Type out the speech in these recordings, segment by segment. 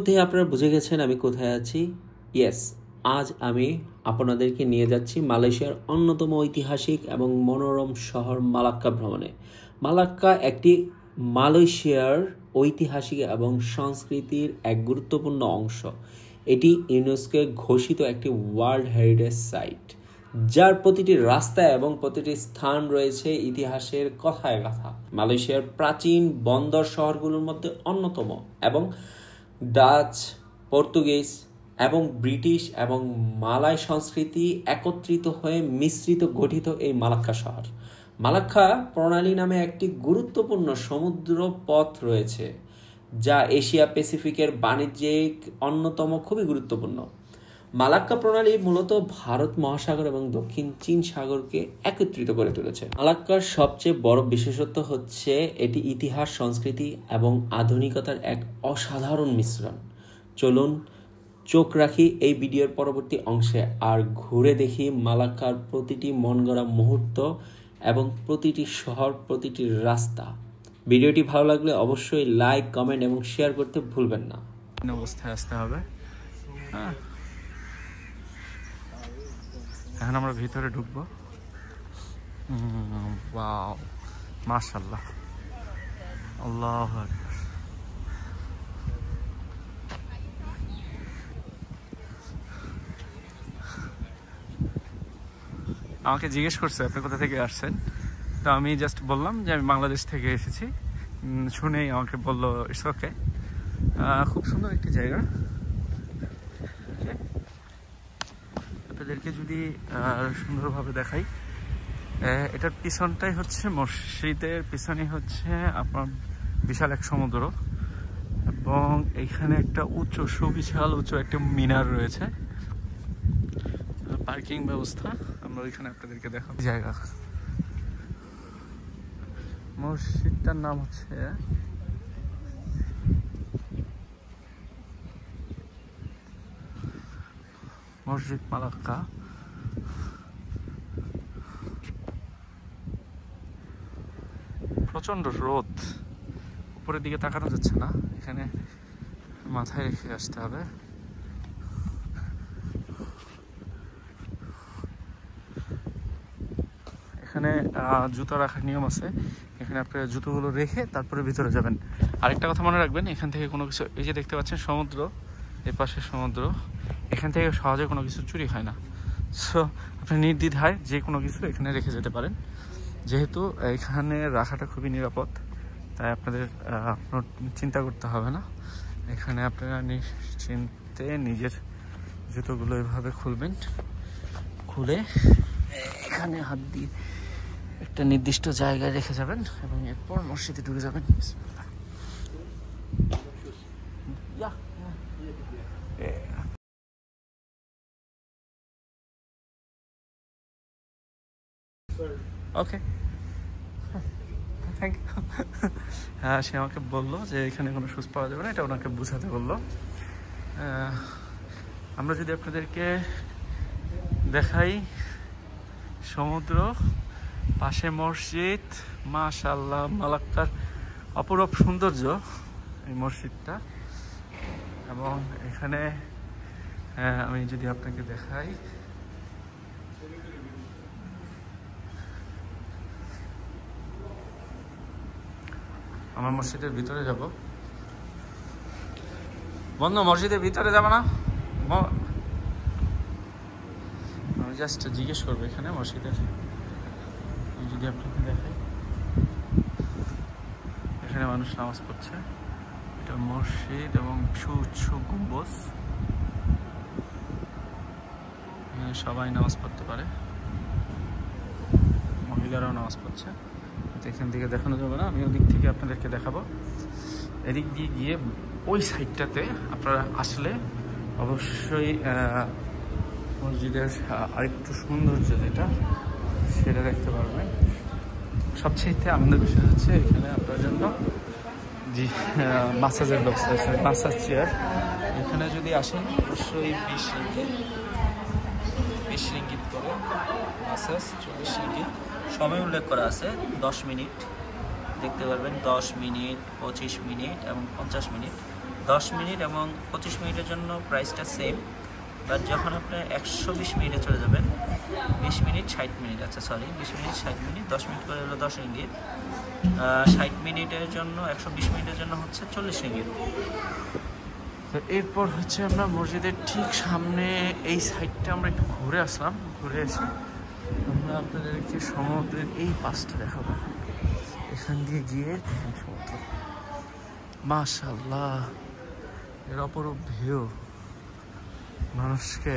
ইতিমধ্যে আপনারা বুঝে গেছেন আমি কোথায় আছি। ইয়েস, আজ আমি আপনাদেরকে নিয়ে যাচ্ছি মালয়েশিয়ার অন্যতম ঐতিহাসিক এবং মনোরম শহর মালাক্কা ভ্রমণে। মালাক্কা একটি মালয়েশিয়ার ঐতিহাসিক এবং সংস্কৃতির এক গুরুত্বপূর্ণ অংশ। এটি ইউনেস্কো ঘোষিত একটি ওয়ার্ল্ড হেরিটেজ সাইট, যার প্রতিটি রাস্তায় এবং প্রতিটি স্থান রয়েছে ইতিহাসের কথায় কথা। মালয়েশিয়ার প্রাচীন বন্দর শহরগুলোর মধ্যে অন্যতম এবং ডাচ, পর্তুগিজ এবং ব্রিটিশ এবং মালয় সংস্কৃতি একত্রিত হয়ে মিশ্রিত গঠিত এই মালাক্কা শহর। মালাক্কা প্রণালী নামে একটি গুরুত্বপূর্ণ সমুদ্র পথ রয়েছে, যা এশিয়া প্যাসিফিকের বাণিজ্যিক অন্যতম খুবই গুরুত্বপূর্ণ। মালাক্কা প্রণালী মূলত ভারত মহাসাগর এবং দক্ষিণ চীন সাগরকে একত্রিত করে তুলেছে। মালাক্কার সবচেয়ে বড় বিশেষত্ব হচ্ছে এটি ইতিহাস, সংস্কৃতি এবং আধুনিকতার এক অসাধারণ মিশ্রণ। চলুন চোখ রাখি এই ভিডিওর পরবর্তী অংশে আর ঘুরে দেখি মালাক্কার প্রতিটি মনগড়া মুহূর্ত এবং প্রতিটি শহর, প্রতিটি রাস্তা। ভিডিওটি ভালো লাগলে অবশ্যই লাইক, কমেন্ট এবং শেয়ার করতে ভুলবেন না। অবস্থায় আসতে হবে। হ্যাঁ, এখন আমরা ভিতরে ঢুকবো। ওয়াও, মাশাআল্লাহ, আল্লাহু আকবার। আমাকে জিজ্ঞেস করছে আপনি কোথা থেকে আসছেন, তো আমি জাস্ট বললাম যে আমি বাংলাদেশ থেকে এসেছি। শুনেই আমাকে বললো ইটস ওকে। খুব সুন্দর একটি জায়গা। আপনাদেরকে যদি সুন্দরভাবে দেখাই, এটার পিছনটাই হচ্ছে মসজিদের পিছনে হচ্ছে আপনার বিশাল এক সমুদ্র, এবং এইখানে একটা সুবিশাল উঁচু একটা মিনার রয়েছে। পার্কিং ব্যবস্থা আমরা ওইখানে আপনাদেরকে দেখাবো। জায়গা, মসজিদটার নাম হচ্ছে মসজিদ মালাক্কা। প্রচন্ড রোদ, উপরের দিকে তাকানো যাচ্ছে না, এখানে মাথায় রেখে আসতে হবে। এখানে জুতো রাখার নিয়ম আছে, এখানে আপনার জুতোগুলো রেখে তারপরে ভিতরে যাবেন। আরেকটা কথা মনে রাখবেন, এখান থেকে কোনো কিছু, এই যে দেখতে পাচ্ছেন সমুদ্র, এই পাশে সমুদ্র, এখান থেকে সহজে কোনো কিছু চুরি হয় না। সো আপনি নির্দ্বিধায় যে কোনো কিছু এখানে রেখে যেতে পারেন। যেহেতু এখানে রাখাটা খুবই নিরাপদ, তাই আপনাদের আপনার চিন্তা করতে হবে না। এখানে আপনারা নিশ্চিন্তে নিজের জুতোগুলো এভাবে খুলবেন, খুলে এখানে হাত দিয়ে একটা নির্দিষ্ট জায়গায় রেখে যাবেন এবং এরপর মসজিদে ঢুকে যাবেন। ওকে, থ্যাংক ইউ। হ্যাঁ, সে আমাকে বললো যে এখানে কোনো শুজ পাওয়া যাবে না, এটা ওনাকে বুঝাতে বললো। আমরা যদি আপনাদেরকে দেখাই, সমুদ্র, পাশে মসজিদ, মাশাআল্লাহ, মালাক্কার অপরূপ সৌন্দর্য এই মসজিদটা। এবং এখানে আমি যদি আপনাকে দেখাই, আমার মসজিদের ভিতরে যাব। বন্ধু, মসজিদের ভিতরে যাব না? আমি জাস্ট জিজ্ঞেস করবো এখানে মসজিদের, যদি আপনাকে দেখাই, এখানে মানুষ নামাজ পড়ছে। এটা মসজিদ এবং উঁচু গম্বুজ, এখানে সবাই নামাজ পড়তে পারে, মহিলারাও নামাজ পড়ছে। এখান থেকে দেখানো যাবে না, আমি ওদিক থেকে আপনাদেরকে দেখাবো। এদিক দিয়ে গিয়ে ওই সাইডটাতে আপনারা আসলে অবশ্যই মসজিদের আরেকটু সৌন্দর্য যেটা, সেটা দেখতে পারবেন। সবচেয়ে আনন্দের বিষয় হচ্ছে এখানে আপনার জন্য যে মাসাজের ব্যবস্থা আছে, মাসাজ চেয়ার। এখানে যদি আসেন অবশ্যই 20 রিঙ্গিত করে মাসাজ, 40 রিঙ্গিত। সময় উল্লেখ করা আছে 10 মিনিট, দেখতে পারবেন 10 মিনিট, 25 মিনিট এবং 50 মিনিট। 10 মিনিট এবং 25 মিনিটের জন্য প্রাইসটা সেম, বাট যখন আপনি 120 মিনিটে চলে যাবেন, 20 মিনিট 60 মিনিট, আচ্ছা সরি 20 মিনিট 60 মিনিট, 10 মিনিট করে হলো 10 রিঙ্গিত, 60 মিনিটের জন্য 120 মিনিটের জন্য হচ্ছে 40 রিঙ্গিত। তো এরপর হচ্ছে আমরা মসজিদের ঠিক সামনে এই সাইডটা আমরা একটু ঘুরে আসলাম, ঘুরে এসে আমরা আপনাদেরকে সমুদ্রের এই পাশটা দেখাবো। এখান দিয়ে গিয়ে সমুদ্র, মাশাআল্লাহ এর অপরূপ ভিউ মানুষকে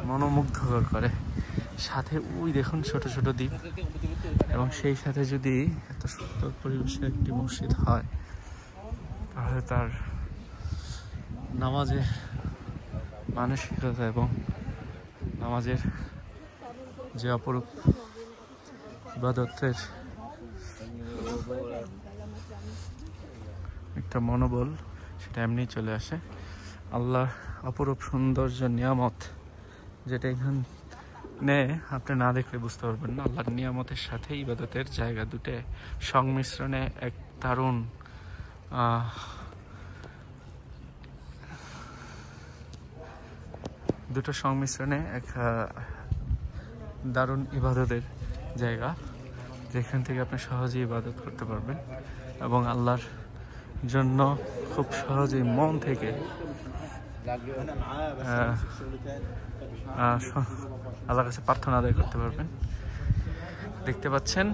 মনোমুগ্ধকর করে। সাথে ওই দেখুন ছোট ছোট দ্বীপ, এবং সেই সাথে যদি এত সুন্দর পরিবেশে একটি মসজিদ হয়, তাহলে তার নামাজের মানসিকতা এবং নামাজের যে অপরূপ ইবাদতের একটা মনোবল, সেটা এমনি চলে আসে। আল্লাহর অপরূপ সৌন্দর্য নিয়ামত, যেটা এখানে আপনি না দেখলে বুঝতে পারবেন না। আল্লাহর নিয়ামতের সাথে ইবাদতের জায়গা দুটো সংমিশ্রণে এক দারুণ দুটো সংমিশ্রণে এক দারুণ ইবাদতের জায়গা, যেখান থেকে আপনি সহজেই ইবাদত করতে পারবেন এবং আল্লাহর জন্য খুব সহজেই মন থেকে আল্লাহর কাছে প্রার্থনা আদায় করতে পারবেন। দেখতে পাচ্ছেন,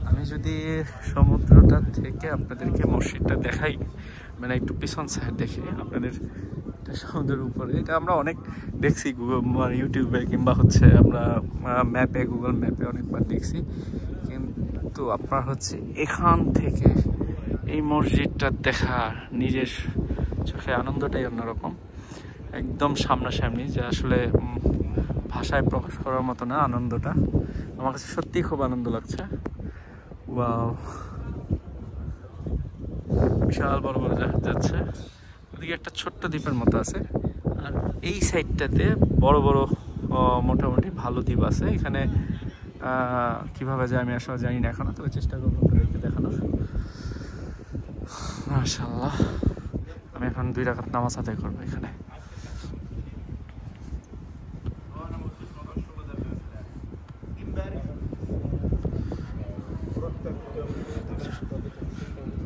আমি যদি সমুদ্রটা থেকে আপনাদেরকে মসজিদটা দেখাই, মানে একটু পিছন সাইড দেখে আপনাদের সমুদ্রের উপরে, এটা আমরা অনেক দেখছি ইউটিউবে কিংবা হচ্ছে আমরা ম্যাপে, গুগল ম্যাপে অনেকবার দেখছি, কিন্তু আপনার হচ্ছে এখান থেকে এই মসজিদটা দেখা নিজের চোখে আনন্দটাই অন্যরকম, একদম সামনাসামনি, যে আসলে ভাষায় প্রকাশ করার মতো না আনন্দটা। আমার কাছে সত্যিই খুব আনন্দ লাগছে। ওয়াও, বিশাল বড় বড় জাহাজ যাচ্ছে, ওদিকে একটা ছোট্ট দ্বীপের মতো আছে, আর এই সাইডটাতে বড় বড় মোটামুটি ভালো দ্বীপ আছে। এখানে কিভাবে যায় আমি আসলে জানি না এখনো, তবে চেষ্টা করবো আপনাদেরকে দেখানোর। মাশাআল্লাহ, আমি এখন 2 রাকাত নামাজ আদায় করবো এখানে।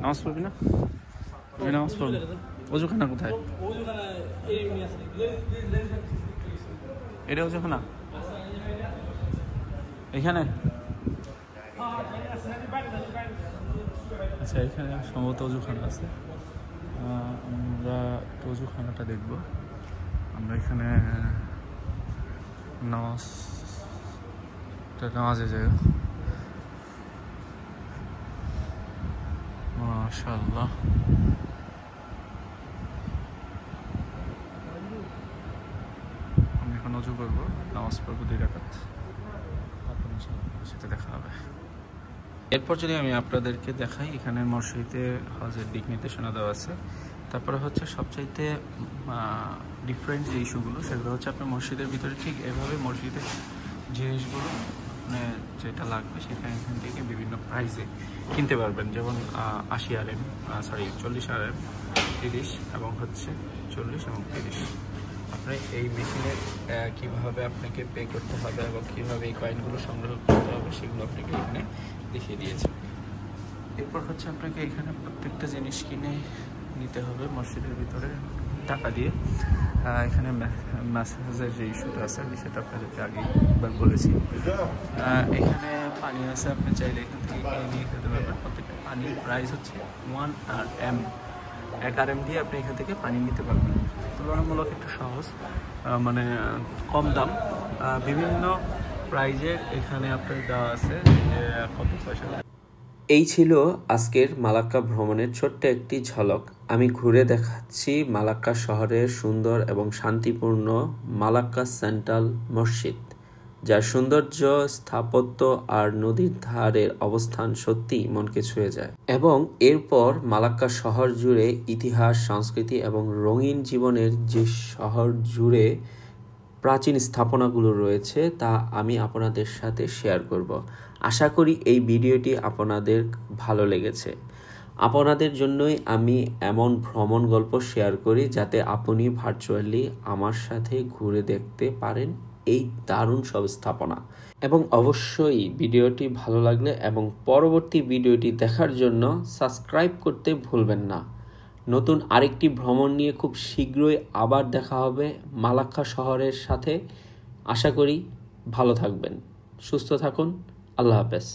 নামাজ পড়বি না? নামাজ পড়বি? অজুখানা কোথায়? এটা অজুখানা এখানে? আচ্ছা, এখানে সম্ভবত অজুখানা আছে। আমরা অজুখানাটা দেখবো। আমরা এখানে নামাজের জায়গা। মাশাআল্লাহ, আমি এখন অজু করবো, নামাজ পড়বো 2 রাকাত, তারপর ইনশাআল্লাহ সাথে দেখা হবে। এরপর যদি আমি আপনাদেরকে দেখাই, এখানে মসজিদে হজের দিক নির্দেশনা দেওয়া আছে। তারপরে হচ্ছে সবচাইতে ডিফারেন্ট যে ইস্যুগুলো, সেগুলো হচ্ছে আপনার মসজিদের ভিতরে ঠিক এভাবে মসজিদের জিনিসগুলো মানে যেটা লাগবে সেটা এখান থেকে বিভিন্ন প্রাইসে কিনতে পারবেন। যেমন 80 RM, 40 RM, 30 এবং হচ্ছে 40 এবং 30। আপনি এই মেশিনে কীভাবে আপনাকে পে করতে হবে এবং কীভাবে এই কয়েনগুলো সংগ্রহ করতে হবে সেগুলো আপনাকে এখানে দেখিয়ে দিয়েছে। এরপর হচ্ছে আপনাকে এখানে প্রত্যেকটা জিনিস কিনে নিতে হবে মসজিদের ভিতরে টাকা দিয়ে। এখানে ম্যাসেজের যে ইস্যুটা আছে আমি সেটা আপনাদেরকে আগেই একবার বলেছি। এখানে পানি আছে, আপনি চাইলে এখান থেকে কিনে নিয়ে খেতে পারবেন। প্রত্যেকটা পানির প্রাইস হচ্ছে 1 RM, 1 RM দিয়ে আপনি এখান থেকে পানি নিতে পারবেন। তুলনামূলক একটু সহজ, মানে কম দাম, বিভিন্ন প্রাইজের এখানে আপনার দেওয়া আছে যে কত পয়সা। এই ছিল আজকের মালাক্কা ভ্রমণের ছোট্ট একটি ঝলক। আমি ঘুরে দেখাচ্ছি মালাক্কা শহরের সুন্দর এবং শান্তিপূর্ণ মালাক্কা সেন্ট্রাল মসজিদ, যার সৌন্দর্য, স্থাপত্য আর নদীর ধারের অবস্থান সত্যি মনকে ছুঁয়ে যায়। এবং এরপর মালাক্কা শহর জুড়ে ইতিহাস, সংস্কৃতি এবং রঙিন জীবনের যে শহর জুড়ে প্রাচীন স্থাপনাগুলো রয়েছে তা আমি আপনাদের সাথে শেয়ার করব। আশা করি এই ভিডিওটি আপনাদের ভালো লেগেছে। আপনাদের জন্যই আমি এমন ভ্রমণ গল্প শেয়ার করি যাতে আপনি ভার্চুয়ালি আমার সাথে ঘুরে দেখতে পারেন এই দারুণ সব স্থাপনা। এবং অবশ্যই ভিডিওটি ভালো লাগলে এবং পরবর্তী ভিডিওটি দেখার জন্য সাবস্ক্রাইব করতে ভুলবেন না। নতুন আরেকটি ভ্রমণ নিয়ে খুব শীঘ্রই আবার দেখা হবে মালাক্কা শহরের সাথে। আশা করি ভালো থাকবেন, সুস্থ থাকুন। আল্লাহ হাফেজ।